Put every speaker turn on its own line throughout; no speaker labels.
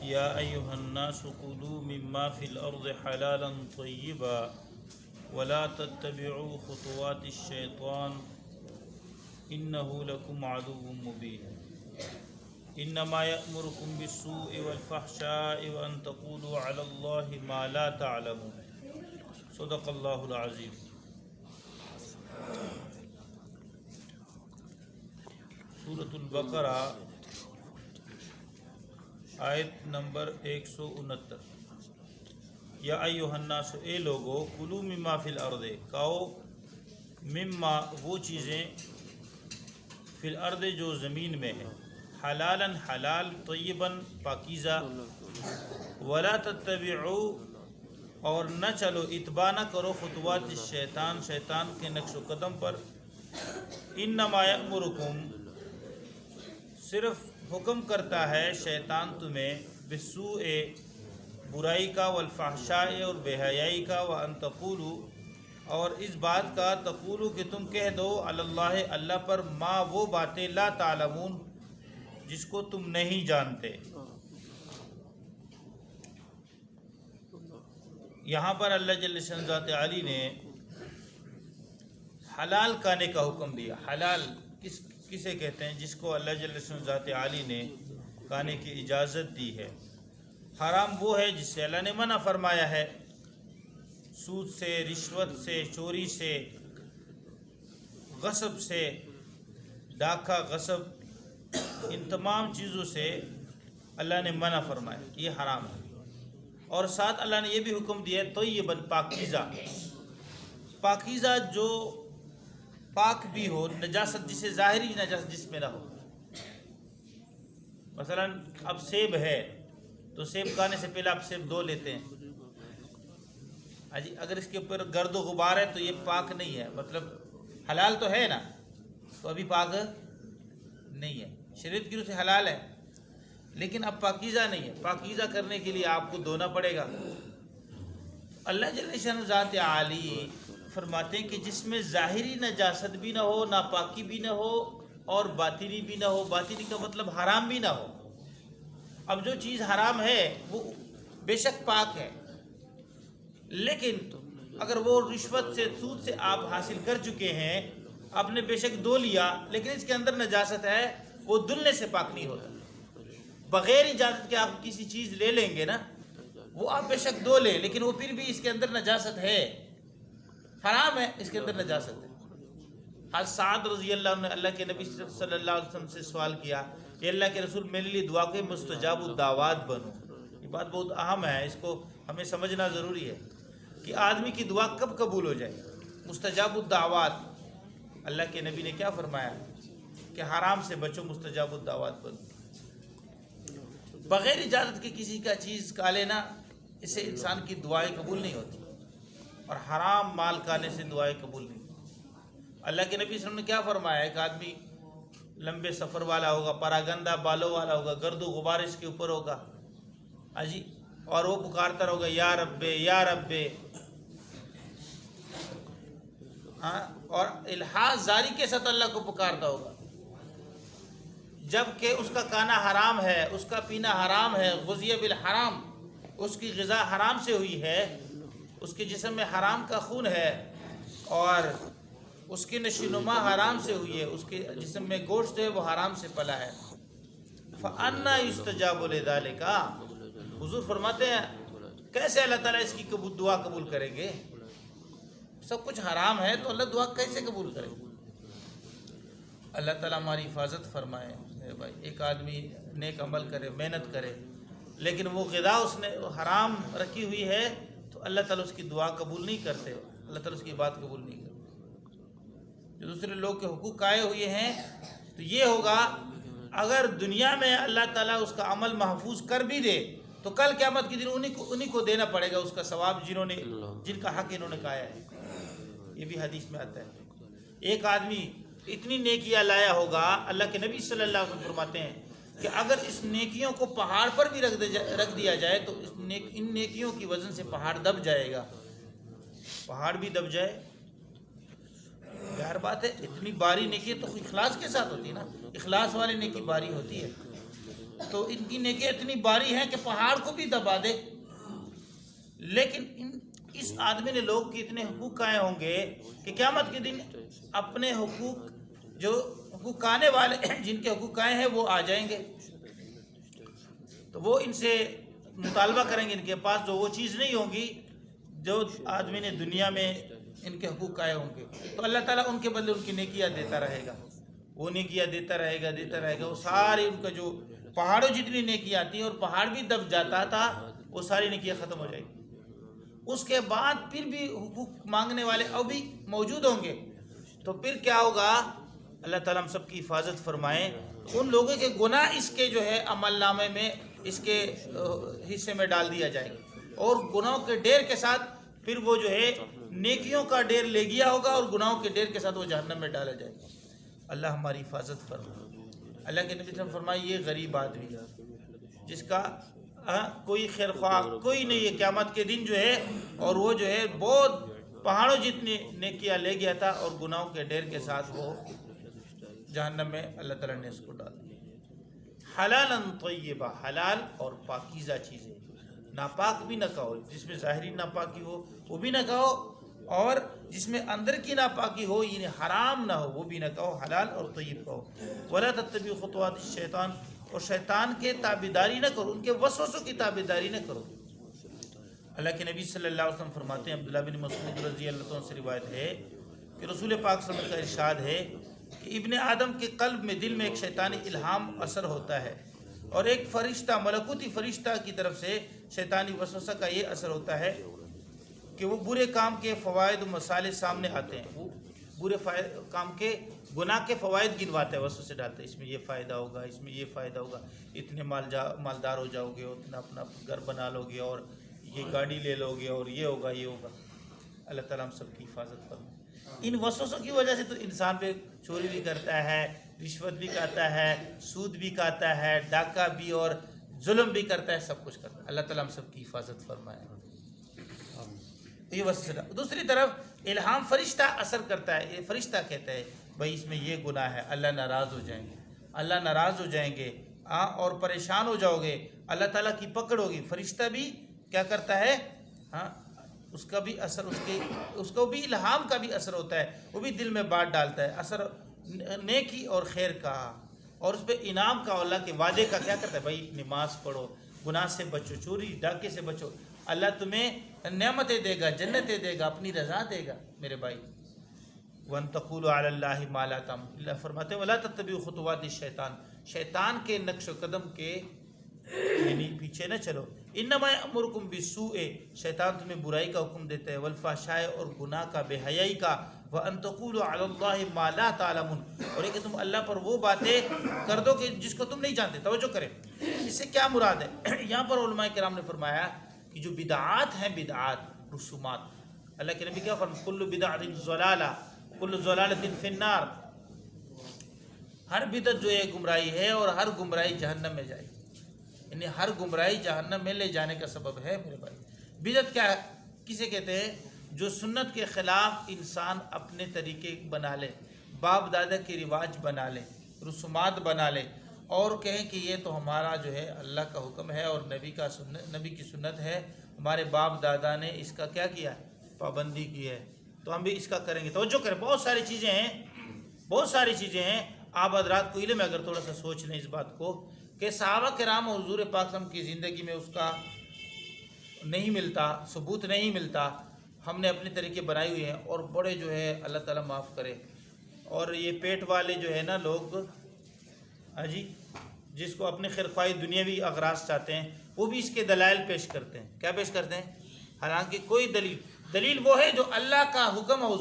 یا ایھا الناس کلوا مما فی الارض حلالا طیبا ولا تتبعوا خطوات الشیطان انه لکم عدو مبین انما یأمرکم بالسوء والفحشاء وان تقولوا علی اللہ ما لا تعلمون صدق اللہ العظیم۔ سورۃ البقرہ آیت نمبر 169۔ یا ایھا الناس، اے لوگو، کلوا مما فی الارض، کھاؤ مما وہ چیزیں، فی الارض جو زمین میں ہے، حلالا حلال، طیباً پاکیزہ، ولا تتبعوا اور نہ چلو، اتباع نہ کرو، خطوات الشیطان، شیطان کے نقش و قدم پر، انما یأمرکم صرف حکم کرتا ہے شیطان تمہیں، بالسوء برائی کا، والفحشاء اور بے حیائی کا، وان تقولوا اور اس بات کا، تقولوا کہ تم کہہ دو، علی اللہ اللہ پر، ما وہ باتیں، لا تعلمون جس کو تم نہیں جانتے۔ یہاں پر اللہ جل شان ذات عالی نے حلال کھانے کا حکم دیا۔ حلال کسے کہتے ہیں؟ جس کو اللہ جل شان ذات عالی نے کھانے کی اجازت دی ہے۔ حرام وہ ہے جس سے اللہ نے منع فرمایا ہے، سود سے، رشوت سے، چوری سے، غصب سے، ڈاکہ غصب، ان تمام چیزوں سے اللہ نے منع فرمایا، یہ حرام ہے۔ اور ساتھ اللہ نے یہ بھی حکم دیا ہے طیباً پاکیزہ، پاکیزہ جو پاک بھی ہو، نجاست جسے ظاہری نجاست جس میں نہ ہو۔ مثلا اب سیب ہے تو سیب کھانے سے پہلے آپ سیب دھو لیتے ہیں، اگر اس کے اوپر گرد و غبار ہے تو یہ پاک نہیں ہے، مطلب حلال تو ہے نا، تو ابھی پاک نہیں ہے، شریعت کی روح سے حلال ہے لیکن اب پاکیزہ نہیں ہے۔ پاکیزہ کرنے کے لیے آپ کو دھونا پڑے گا۔ اللہ جل شان ذات عالی فرماتے ہیں کہ جس میں ظاہری نجاست بھی نہ ہو، ناپاکی بھی نہ ہو، اور باطنی بھی نہ ہو، باطنی کا مطلب حرام بھی نہ ہو۔ اب جو چیز حرام ہے وہ بے شک پاک ہے، لیکن اگر وہ رشوت سے، سود سے آپ حاصل کر چکے ہیں، آپ نے بے شک دھو لیا لیکن اس کے اندر نجاست ہے، وہ دھلنے سے پاک نہیں ہوتا۔ بغیر اجازت کے آپ کسی چیز لے لیں گے نا، وہ آپ بے شک دھو لیں لیکن وہ پھر بھی اس کے اندر نجاست ہے، حرام ہے، اس کے اندر نجاست ہے۔ حضرت سعد رضی اللہ عنہ نے اللہ کے نبی صلی اللہ علیہ وسلم سے سوال کیا کہ اللہ کے رسول میرے لیے دعا کے مستجاب الدعوات بنو۔ یہ بات بہت اہم ہے، اس کو ہمیں سمجھنا ضروری ہے کہ آدمی کی دعا کب قبول ہو جائے۔ مستجاب الدعوات، اللہ کے نبی نے کیا فرمایا کہ حرام سے بچو، مستجاب الدعوات بنو۔ بغیر اجازت کے کسی کا چیز کھا لینا، اس سے انسان کی دعائیں قبول نہیں ہوتی، اور حرام مال کھانے سے دعائیں قبول نہیں ہوتی۔ اللہ کے نبی صلی اللہ علیہ وسلم نے کیا فرمایا؟ ایک آدمی لمبے سفر والا ہوگا، پراگندہ بالوں والا ہوگا، گرد و غبار اس کے اوپر ہوگا، جی، اور وہ پکارتا رہے گا یا رب یا رب، اور الحاظ زاری کے ساتھ اللہ کو پکارتا ہوگا، جبکہ اس کا کھانا حرام ہے، اس کا پینا حرام ہے، غذی بالحرام، اس کی غذا حرام سے ہوئی ہے، اس کے جسم میں حرام کا خون ہے، اور اس کی نشوونما حرام سے ہوئی ہے، اس کے جسم میں گوشت ہے وہ حرام سے پلا ہے۔ فَأَنَّا يُسْتَجَابُ لِذَلِكَ، حضور فرماتے ہیں کیسے اللہ تعالیٰ اس کی دعا قبول کریں گے؟ سب کچھ حرام ہے تو اللہ دعا کیسے قبول کرے؟ اللہ تعالیٰ ہماری حفاظت فرمائے۔ بھائی ایک آدمی نیک عمل کرے، محنت کرے، لیکن وہ غذا اس نے حرام رکھی ہوئی ہے تو اللہ تعالیٰ اس کی دعا قبول نہیں کرتے، اللہ تعالیٰ اس کی بات قبول نہیں کرتے۔ جو دوسرے لوگ کے حقوق آئے ہوئے ہیں تو یہ ہوگا، اگر دنیا میں اللہ تعالیٰ اس کا عمل محفوظ کر بھی دے تو کل قیامت کے دن انہی کو دینا پڑے گا اس کا ثواب، جن کا حق انہوں نے کھایا ہے۔ یہ بھی حدیث میں آتا ہے۔ ایک آدمی اتنی نیکیاں لایا ہوگا، اللہ کے نبی صلی اللہ علیہ وسلم فرماتے ہیں کہ اگر اس نیکیوں کو پہاڑ پر بھی رکھ دیا جائے تو ان نیکیوں کی وزن سے پہاڑ دب جائے گا، پہاڑ بھی دب جائے ظاہر بات ہے اتنی باری نیکی تو اخلاص کے ساتھ ہوتی ہے نا، اخلاص والی نیکی باری ہوتی ہے، تو ان کی نیکی اتنی باری ہے کہ پہاڑ کو بھی دبا دے۔ لیکن اس آدمی نے لوگ کے اتنے حقوق کائے ہوں گے کہ قیامت کے دن اپنے حقوق، جو حقوق آنے والے جن کے حقوق آئے ہیں وہ آ جائیں گے، تو وہ ان سے مطالبہ کریں گے، ان کے پاس جو وہ چیز نہیں ہوگی جو آدمی نے دنیا میں ان کے حقوق آئے ہوں گے، تو اللہ تعالیٰ ان کے بدلے ان کی نیکیاں دیتا رہے گا، وہ نیکیاں دیتا رہے گا، وہ ساری ان کا جو پہاڑوں جتنی نیکیاں آتی ہیں اور پہاڑ بھی دب جاتا تھا، وہ ساری نیکیاں ختم ہو جائیں گی۔ اس کے بعد پھر بھی حقوق مانگنے والے اب بھی موجود ہوں گے، تو پھر کیا ہوگا؟ اللہ تعالیٰ ہم سب کی حفاظت فرمائیں۔ ان لوگوں کے گناہ اس کے جو ہے عمل نامے میں، اس کے حصے میں ڈال دیا جائے گا، اور گناہوں کے ڈیر کے ساتھ پھر وہ جو ہے نیکیوں کا ڈیر لے گیا ہوگا، اور گناہوں کے ڈیر کے ساتھ وہ جہنم میں ڈالا جائے گا۔ اللہ ہماری حفاظت فرمائے۔ اللہ کے نبی صلی اللہ علیہ وسلم فرمائے یہ غریب آدمی جس کا کوئی خیر خواہ کوئی نہیں ہے قیامت کے دن جو ہے، اور وہ جو ہے بہت پہاڑوں جتنی نیکیاں لے گیا تھا، اور گناہوں کے ڈیر کے ساتھ وہ جہنم میں اللہ تعالیٰ نے اس کو ڈال دیا۔ حلالا طیبہ، حلال اور پاکیزہ چیزیں، ناپاک بھی نہ کہو، جس میں ظاہری ناپاکی ہو وہ بھی نہ کہو، اور جس میں اندر کی ناپاکی ہو یعنی حرام نہ ہو وہ بھی نہ کہو، حلال اور طیب کہو۔ ولا تتبعوا خطوات الشیطان، اور شیطان کے تابعداری نہ کرو، ان کے وسوسوں کی تابعداری نہ کرو۔ اللہ کے نبی صلی اللہ علیہ وسلم فرماتے ہیں، عبداللہ بن مسعود رضی اللہ عنہ سے روایت ہے کہ رسول پاک صلی اللہ علیہ وسلم کا ارشاد ہے کہ ابن آدم کے قلب میں، دل میں ایک شیطانی الہام اثر ہوتا ہے، اور ایک فرشتہ، ملکوتی فرشتہ کی طرف سے شیطانی وسوسہ کا یہ اثر ہوتا ہے کہ وہ برے کام کے فوائد و مسالے سامنے آتے ہیں، وہ برے کام کے گناہ کے فوائد گنواتے ہیں، وسوسے ڈالتے ہیں، اس میں یہ فائدہ ہوگا، اس میں یہ فائدہ ہوگا، اتنے مالدار ہو جاؤ گے، اتنا اپنا گھر بنا لو گے، اور یہ گاڑی لے لو گے، اور یہ ہوگا یہ ہوگا۔ اللہ تعالیٰ ہم سب کی حفاظت فرمائے۔ ان وسوسوں کی وجہ سے تو انسان پہ چوری بھی کرتا ہے، رشوت بھی کھاتا ہے، سود بھی کھاتا ہے، ڈاکہ بھی اور ظلم بھی کرتا ہے، سب کچھ کرتا ہے۔ اللہ تعالیٰ ہم سب کی حفاظت فرمائے۔ یہ وسوسہ۔ دوسری طرف الہام فرشتہ اثر کرتا ہے، یہ فرشتہ کہتا ہے بھائی اس میں یہ گناہ ہے، اللہ ناراض ہو جائیں گے، اللہ ناراض ہو جائیں گے، اور پریشان ہو جاؤ گے، اللہ تعالیٰ کی پکڑ ہوگی۔ فرشتہ بھی کیا کرتا ہے؟ اس کا بھی اثر، اس کو بھی الہام کا بھی اثر ہوتا ہے، وہ بھی دل میں بات ڈالتا ہے، اثر نیکی اور خیر کا، اور اس پہ انعام کا، اللہ کے وعدے کا کیا کرتا ہے؟ بھائی نماز پڑھو، گناہ سے بچو، چوری ڈاکے سے بچو، اللہ تمہیں نعمتیں دے گا، جنتیں دے گا، اپنی رضا دے گا میرے بھائی۔ وَأَن تَقُولُوا عَلَى اللَّهِ مَا لَا تَعْلَمُونَ، اللہ فرماتے ہیں وَلَا تَتَّبِعُوا خُطُوَاتِ الشَّيْطَانِ، شیطان کے نقش و قدم کے یعنی پیچھے نہ چلو۔ انما یأمرکم بالسوء، شیطان تمہیں برائی کا حکم دیتا ہے، والفحشاء، اور گناہ کا، بے حیائی کا، وَأَن تَقُولُوا عَلَى اللَّهِ مَا لَا تَعْلَمُونَ، اور یہ کہ تم اللہ پر وہ باتیں کر دو کہ جس کو تم نہیں جانتے۔ توجہ کریں، اس سے کیا مراد ہے؟ یہاں پر علماء کرام نے فرمایا کہ جو بدعات ہیں، بدعات، رسومات، اللہ کے نبی کیا فرمایا؟ کل بدعۃ ضلالہ کل ضلالۃ فی النار، ہر بدعت جو ہے گمراہی ہے، اور ہر گمراہی جہنم میں جائے گی، یعنی ہر گمراہی جہنم میں لے جانے کا سبب ہے میرے بھائی۔ بدعت کیا ہے؟ کسے کہتے ہیں؟ جو سنت کے خلاف انسان اپنے طریقے بنا لے، باپ دادا کے رواج بنا لے، رسومات بنا لے، اور کہیں کہ یہ تو ہمارا جو ہے اللہ کا حکم ہے اور نبی کی سنت ہے، ہمارے باپ دادا نے اس کا کیا کیا ہے؟ پابندی کی ہے، تو ہم بھی اس کا کریں گے۔ توجہ کریں، بہت ساری چیزیں ہیں، آپ حضرات کو علم ہے، اگر تھوڑا سا سوچ لیں اس بات کو، کہ صحابہ کرام اور حضور پاک صلی اللہ علیہ وسلم کی زندگی میں اس کا نہیں ملتا، ثبوت نہیں ملتا، ہم نے اپنے طریقے بنائی ہوئے ہیں، اور بڑے جو ہے اللہ تعالیٰ معاف کرے، اور یہ پیٹ والے جو ہے نا لوگ، جی جس کو اپنے خیرخواہی دنیاوی اغراض چاہتے ہیں، وہ بھی اس کے دلائل پیش کرتے ہیں۔ کیا پیش کرتے ہیں؟ حالانکہ کوئی دلیل وہ ہے جو اللہ کا حکم ہے،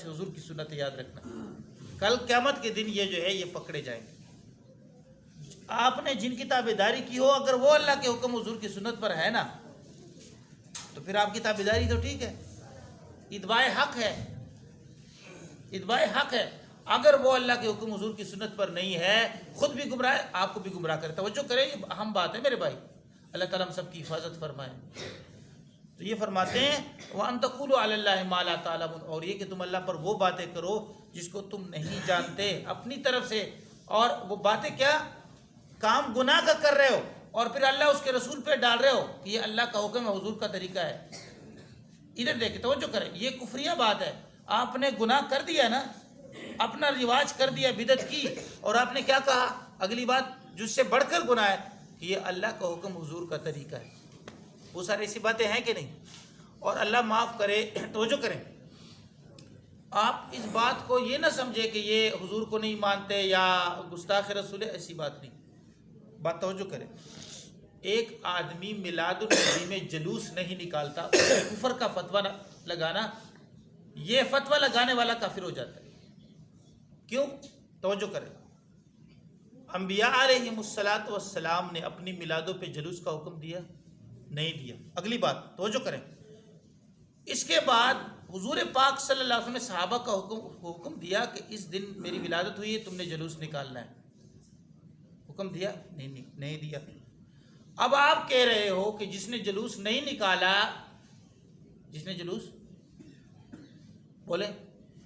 حضور کی سنت، یاد رکھنا۔ کل قیامت کے دن یہ جو ہے یہ پکڑے جائیں گے۔ آپ نے جن کی تابعداری کی ہو، اگر وہ اللہ کے حکم حضور کی سنت پر ہے نا، تو پھر آپ کی تابعداری تو ٹھیک ہے، اتباع حق ہے، اتباع حق ہے۔ اگر وہ اللہ کے حکم حضور کی سنت پر نہیں ہے، خود بھی گمراہ ہے، آپ کو بھی گمراہ کرے۔ توجہ کریں، یہ اہم بات ہے میرے بھائی، اللہ تعالیٰ ہم سب کی حفاظت فرمائے۔ تو یہ فرماتے ہیں وَأَن تَقُولُوا عَلَى اللَّهِ مَا لَا تَعْلَمُونَ، اور یہ کہ تم اللہ پر وہ باتیں کرو جس کو تم نہیں جانتے اپنی طرف سے، اور وہ باتیں کیا کام گناہ کا کر رہے ہو، اور پھر اللہ اس کے رسول پہ ڈال رہے ہو کہ یہ اللہ کا حکم ہے، حضور کا طریقہ ہے۔ ادھر دیکھیں، توجہ کریں، یہ کفریہ بات ہے۔ آپ نے گناہ کر دیا نا، اپنا رواج کر دیا، بدعت کی، اور آپ نے کیا کہا؟ اگلی بات جس سے بڑھ کر گناہ ہے کہ یہ اللہ کا حکم، حضور کا طریقہ ہے۔ وہ ساری ایسی باتیں ہیں کہ نہیں؟ اور اللہ معاف کرے، توجہ کریں، آپ اس بات کو یہ نہ سمجھے کہ یہ حضور کو نہیں مانتے یا گستاخ رسول ہے، ایسی بات نہیں۔ بات توجہ کریں، ایک آدمی میلاد النبی میں جلوس نہیں نکالتا، کفر کا فتویٰ لگانا، یہ فتویٰ لگانے والا کافر ہو جاتا ہے۔ کیوں؟ توجہ کریں، انبیاء علیہم السلام نے اپنی میلادوں پہ جلوس کا حکم دیا؟ نہیں دیا۔ اگلی بات توجہ کریں، اس کے بعد حضور پاک صلی اللہ علیہ وسلم نے صحابہ کا حکم دیا کہ اس دن میری ولادت ہوئی ہے، تم نے جلوس نکالنا ہے، حکم دیا؟ نہیں دیا۔ اب آپ کہہ رہے ہو کہ جس نے جلوس نہیں نکالا، جس نے جلوس بولے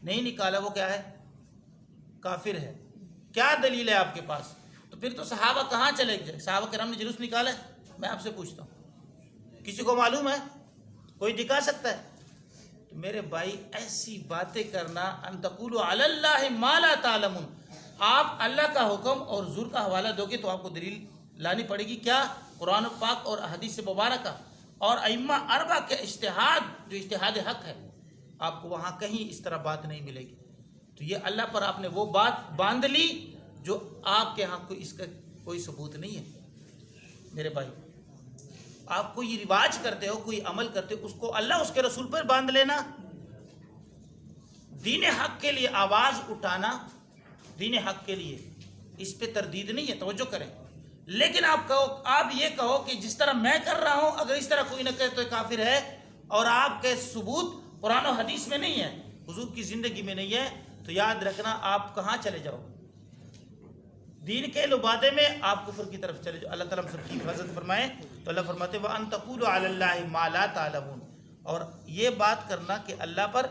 نہیں نکالا، وہ کیا ہے؟ کافر ہے۔ کیا دلیل ہے آپ کے پاس؟ تو پھر تو صحابہ کہاں چلے گئے؟ صحابہ کرام نے جلوس نکالا ہے؟ میں آپ سے پوچھتا ہوں، کسی کو معلوم ہے؟ کوئی دکھا سکتا ہے؟ تو میرے بھائی، ایسی باتیں کرنا، ان تقولوا علی اللہ ما لا تعلمون، آپ اللہ کا حکم اور حضور کا حوالہ دو گے تو آپ کو دلیل لانی پڑے گی، کیا؟ قرآن پاک اور حدیث مبارکہ اور ائمہ اربعہ کے اجتہاد، جو اجتہاد حق ہے، آپ کو وہاں کہیں اس طرح بات نہیں ملے گی۔ تو یہ اللہ پر آپ نے وہ بات باندھ لی جو آپ کے ہاں اس کا کوئی ثبوت نہیں ہے۔ میرے بھائی، آپ کو یہ رواج کرتے ہو، کوئی عمل کرتے ہو، اس کو اللہ اس کے رسول پر باندھ لینا، دین حق کے لیے آواز اٹھانا، دین حق کے لیے، اس پہ تردید نہیں ہے، توجہ کریں۔ لیکن آپ یہ کہو کہ جس طرح میں کر رہا ہوں، اگر اس طرح کوئی نہ کرے تو کافر ہے، اور آپ کے ثبوت قرآن و حدیث میں نہیں ہے، حضور کی زندگی میں نہیں ہے، تو یاد رکھنا آپ کہاں چلے جاؤ؟ دین کے لبادے میں آپ کفر کی طرف چلے جاؤ۔ اللہ تعالیٰ ہم سب کی حفاظت فرمائے۔ تو اللہ فرماتے وَأَن تَقُولُوا عَلَى اللَّهِ مَا لَا تَعْلَمُونَ، اور یہ بات کرنا کہ اللہ پر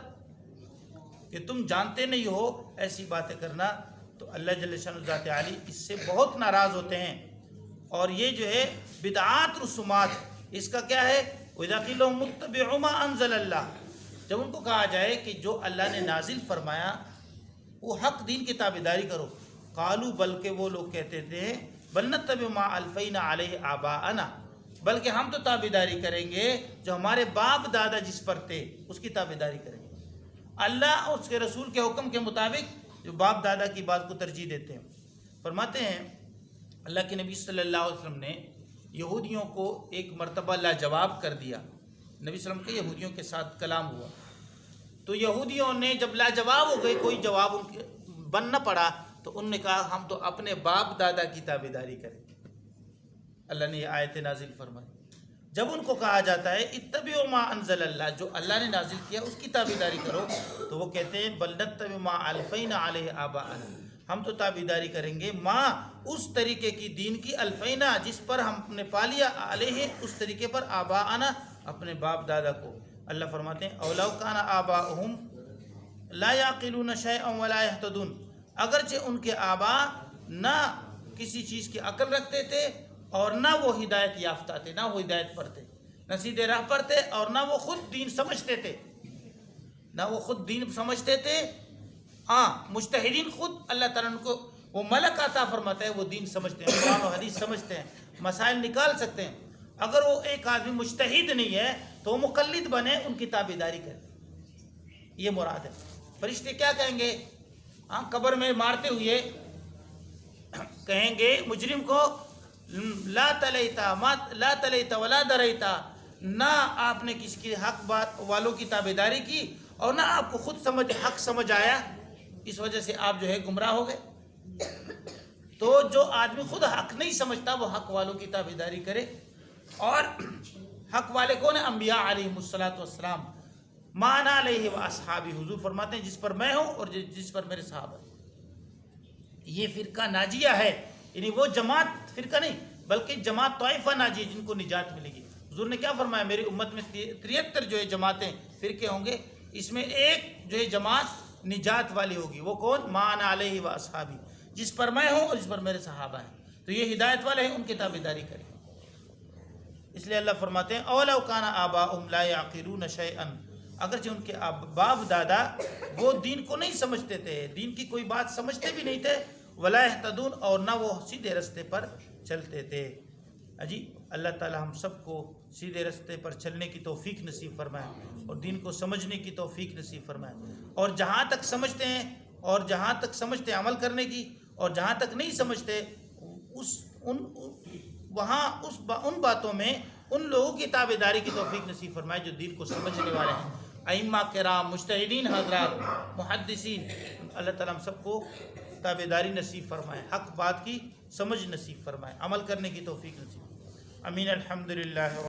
کہ تم جانتے نہیں ہو، ایسی باتیں کرنا، تو اللہ جل شانہ ذات عالی اس سے بہت ناراض ہوتے ہیں۔ اور یہ جو ہے بدعات رسومات، اس کا کیا ہے؟ وَإِذَا قِيلَ لَهُمُ اتَّبِعُوا مَا أَنزَلَ اللَّهُ، جب ان کو کہا جائے کہ جو اللہ نے نازل فرمایا وہ حق دین کی تابعداری کرو، قالوا، بلکہ وہ لوگ کہتے تھے، بل نتبع ما الفینا علیہ آباءنا، بلکہ ہم تو تابعداری کریں گے جو ہمارے باپ دادا جس پر تھے اس کی تابعداری کریں گے۔ اللہ اور اس کے رسول کے حکم کے مطابق جو باپ دادا کی بات کو ترجیح دیتے ہیں۔ فرماتے ہیں اللہ کے نبی صلی اللہ علیہ وسلم نے یہودیوں کو ایک مرتبہ لاجواب کر دیا۔ نبی صلی اللہ علیہ وسلم کے یہودیوں کے ساتھ کلام ہوا، تو یہودیوں نے جب لاجواب ہو گئے، کوئی جواب ان کے بن نہ پڑا، تو انہوں نے کہا ہم تو اپنے باپ دادا کی تابعداری کریں گے۔ اللہ نے یہ آیت نازل فرمائی۔ جب ان کو کہا جاتا ہے اتبعوا ما انزل اللہ، جو اللہ نے نازل کیا اس کی تابعداری کرو، تو وہ کہتے ہیں بل نتبع ما الفینا علیہ آباءنا، ہم تو تابعداری کریں گے ما، اس طریقے کی دین کی، الفینا جس پر ہم نے پا لیا، علیہ اس طریقے پر، آباءنا اپنے باپ دادا کو۔ اللہ فرماتے ہیں اولو کان آباؤہم لا یعقلون شیئا ولا یہتدون، اگرچہ ان کے آبا نہ کسی چیز کی عقل رکھتے تھے اور نہ وہ ہدایت یافتہ تھے، نہ وہ ہدایت پر تھے، نہ سیدھے راہ پر تھے، اور نہ وہ خود دین سمجھتے تھے، نہ وہ خود دین سمجھتے تھے۔ ہاں، مجتہدین خود اللہ تعالیٰ ان کو وہ ملک عطا فرماتا ہے، وہ دین سمجھتے ہیں، قرآن و حدیث سمجھتے ہیں، مسائل نکال سکتے ہیں۔ اگر وہ ایک آدمی مجتہد نہیں ہے تو وہ مقلد بنے، ان کی تابعداری کرے، یہ مراد ہے۔ فرشتے کیا کہیں گے؟ ہاں، قبر میں مارتے ہوئے کہیں گے مجرم کو، لا تلیتا ولا دریتا، نہ آپ نے کسی کی حق بات والوں کی تابعداری کی اور نہ آپ کو خود حق سمجھ آیا، اس وجہ سے آپ جو ہے گمراہ ہو گئے۔ تو جو آدمی خود حق نہیں سمجھتا وہ حق والوں کی تابعداری کرے، اور حق والے کون ہیں؟ انبیاء علیہم السلام، مان علیہ و اصحابی، حضور فرماتے ہیں جس پر میں ہوں اور جس پر میرے صحابہ۔ یہ فرقہ ناجیہ ہے، یعنی وہ جماعت فرقہ نہیں بلکہ جماعت طائفہ ناجیہ، جن کو نجات ملے گی۔ حضور نے کیا فرمایا؟ میری امت میں 73 جو ہے جماعتیں، فرقے ہوں گے، اس میں ایک جو ہے جماعت نجات والی ہوگی. وہ کون؟ ما انا علیہ و اصحابی، جس پر میں ہوں اور جس پر میرے صحابہ ہیں. تو یہ ہدایت والے ہیں، ان کی تابعداری کریں. اس لیے اللہ فرماتے ہیں اولو کان آباؤہم لا یعقلون شیئا، اگرچہ ان کے باپ دادا وہ دین کو نہیں سمجھتے تھے، دین کی کوئی بات سمجھتے بھی نہیں تھے، ولا یہتدون، اور نہ وہ سیدھے رستے پر چلتے تھے. جی اللہ تعالی ہم سب کو سیدھے رستے پر چلنے کی توفیق نصیب فرمائے اور دین کو سمجھنے کی توفیق نصیب فرمائے. اور جہاں تک سمجھتے ہیں عمل کرنے کی، اور جہاں تک نہیں سمجھتے ان باتوں میں ان لوگوں کی تابعداری کی توفیق نصیب فرمائے جو دین کو سمجھنے والے ہیں. ائمہ کرام، مجتہدین حضرات، محدثین، اللہ تعالیٰ ہم سب کو تابعداری نصیب فرمائے، حق بات کی سمجھ نصیب فرمائے، عمل کرنے کی توفیق نصیب. امین. الحمدللہ.